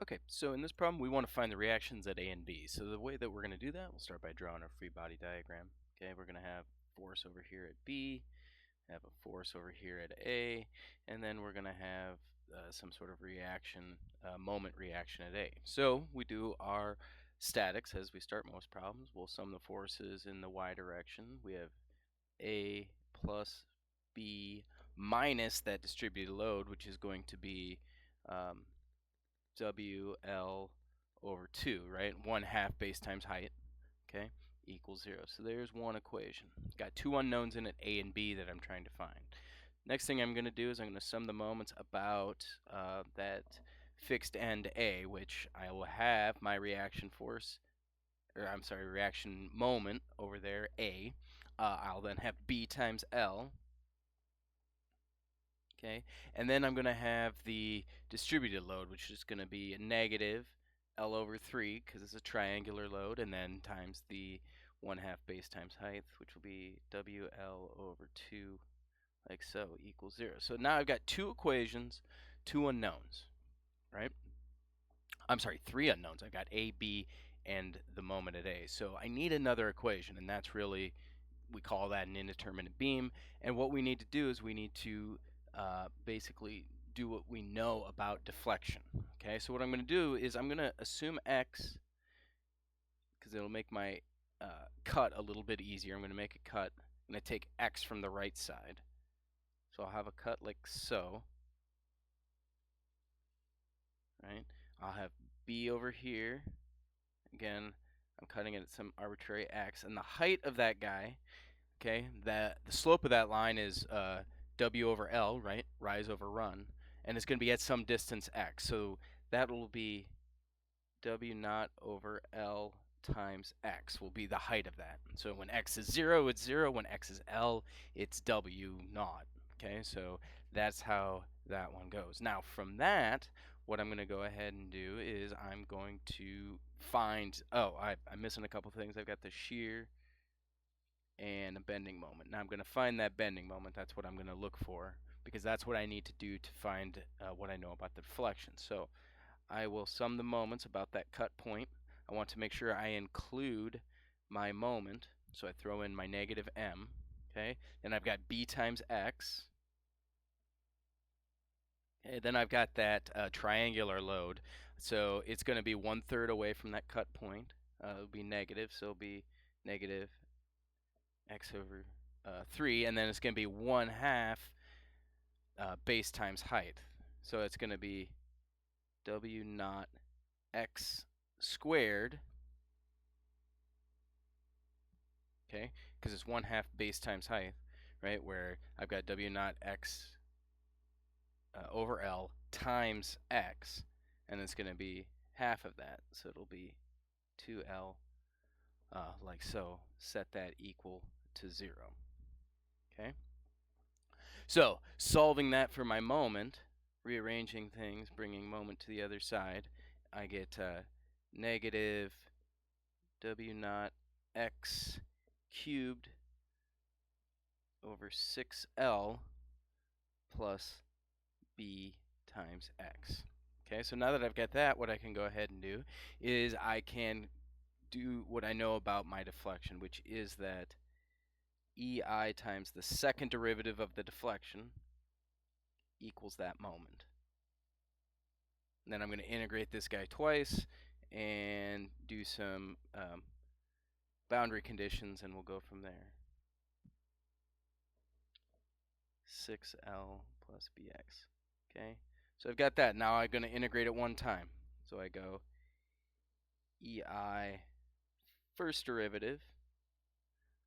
Okay, so in this problem, we want to find the reactions at A and B. So the way that we're going to do that, we'll start by drawing our free body diagram. Okay, we're going to have force over here at B, have a force over here at A, and then we're going to have some sort of reaction, moment reaction at A. So we do our statics as we start most problems. We'll sum the forces in the y direction. We have A plus B minus that distributed load, which is going to be WL over 2, right? 1/2 base times height, okay, equals 0. So there's one equation. Got two unknowns in it, A and B, that I'm trying to find. Next thing I'm going to do is I'm going to sum the moments about that fixed end A, which I will have my reaction force, or I'm sorry, reaction moment over there, A. I'll then have B times L. Okay, and then I'm going to have the distributed load, which is going to be a negative L over 3, because it's a triangular load, and then times the 1/2 base times height, which will be WL over 2, like so, equals 0. So now I've got two equations, two unknowns, right? I'm sorry, three unknowns. I've got A, B, and the moment at A. So I need another equation, and that's really, we call that an indeterminate beam. And what we need to do is we need to basically do what we know about deflection. Okay, so what I'm going to do is I'm going to assume X, because it'll make my cut a little bit easier. I'm going to make a cut. I'm going to take X from the right side. So I'll have a cut like so. Right? I'll have B over here. Again, I'm cutting it at some arbitrary X. And the height of that guy, okay, the slope of that line is W over L, right? Rise over run. And it's going to be at some distance X. So that will be W naught over L times X will be the height of that. So when X is 0, it's 0. When X is L, it's W naught. Okay, so that's how that one goes. Now from that, what I'm going to go ahead and do is I'm going to find, I'm missing a couple things. I've got the shear and a bending moment. Now I'm going to find that bending moment. That's what I'm going to look for, because that's what I need to do to find what I know about the deflection. So I will sum the moments about that cut point. I want to make sure I include my moment, so I throw in my negative m. Okay, then I've got b times x. Okay, then I've got that triangular load, so it's going to be 1/3 away from that cut point. It'll be negative, so it'll be negative x over 3, and then it's going to be 1/2 base times height. So it's going to be W naught x squared, okay, because it's 1/2 base times height, right, where I've got W naught x over L times x, and it's going to be half of that, so it'll be 2L, like so. Set that equal to 0. Okay, so solving that for my moment, rearranging things, bringing moment to the other side, I get negative W naught x cubed over 6L plus b times x. Okay, so now that I've got that, what I can go ahead and do is I can do what I know about my deflection, which is that EI times the second derivative of the deflection equals that moment. And then I'm going to integrate this guy twice and do some boundary conditions, and we'll go from there. 6L plus bx. Okay, so I've got that. Now I'm going to integrate it one time. So I go EI first derivative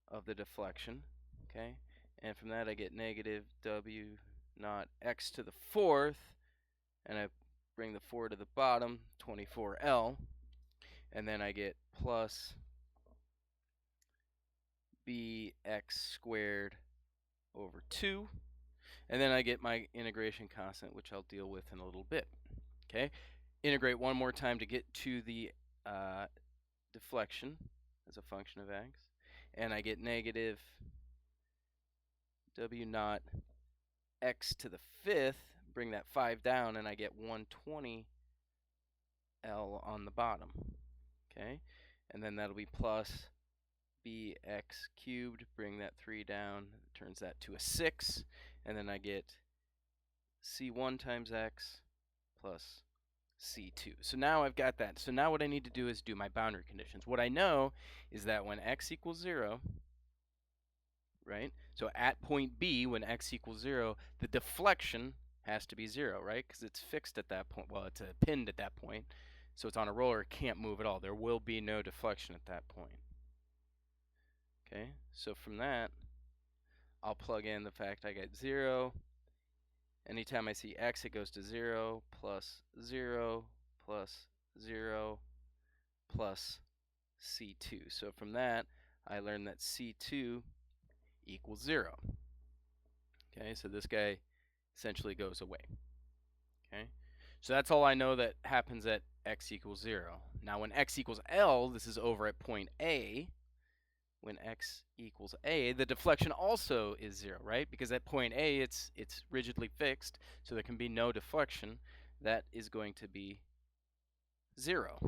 of the deflection. Okay, and from that I get negative W naught x to the 4th, and I bring the 4 to the bottom, 24L, and then I get plus bx squared over 2. And then I get my integration constant, which I'll deal with in a little bit. Okay, integrate one more time to get to the deflection as a function of x, and I get negative W naught x to the 5th. Bring that 5 down, and I get 120 L on the bottom. Okay, and then that'll be plus bx cubed, bring that 3 down, turns that to a 6, and then I get c1 times x plus c2. So now I've got that. So now what I need to do is do my boundary conditions. What I know is that when x equals 0, right? So at point B, when x equals 0, the deflection has to be 0, right? Because it's fixed at that point. Well, it's pinned at that point. So it's on a roller, it can't move at all. There will be no deflection at that point. Okay, so from that, I'll plug in the fact I get 0. Anytime I see x, it goes to 0 plus 0 plus 0 plus c2. So from that, I learned that c2 equals 0. Okay, so this guy essentially goes away. Okay, so that's all I know that happens at x equals 0. Now when x equals L, this is over at point A. When x equals A, the deflection also is 0, right? Because at point A, it's rigidly fixed, so there can be no deflection. That is going to be 0.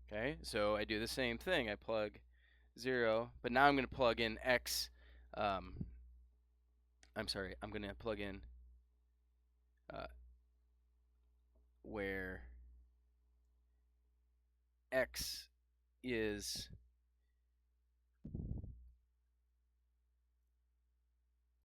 Okay, so I do the same thing. I plug 0, but now I'm going to plug in x. I'm going to plug in where x is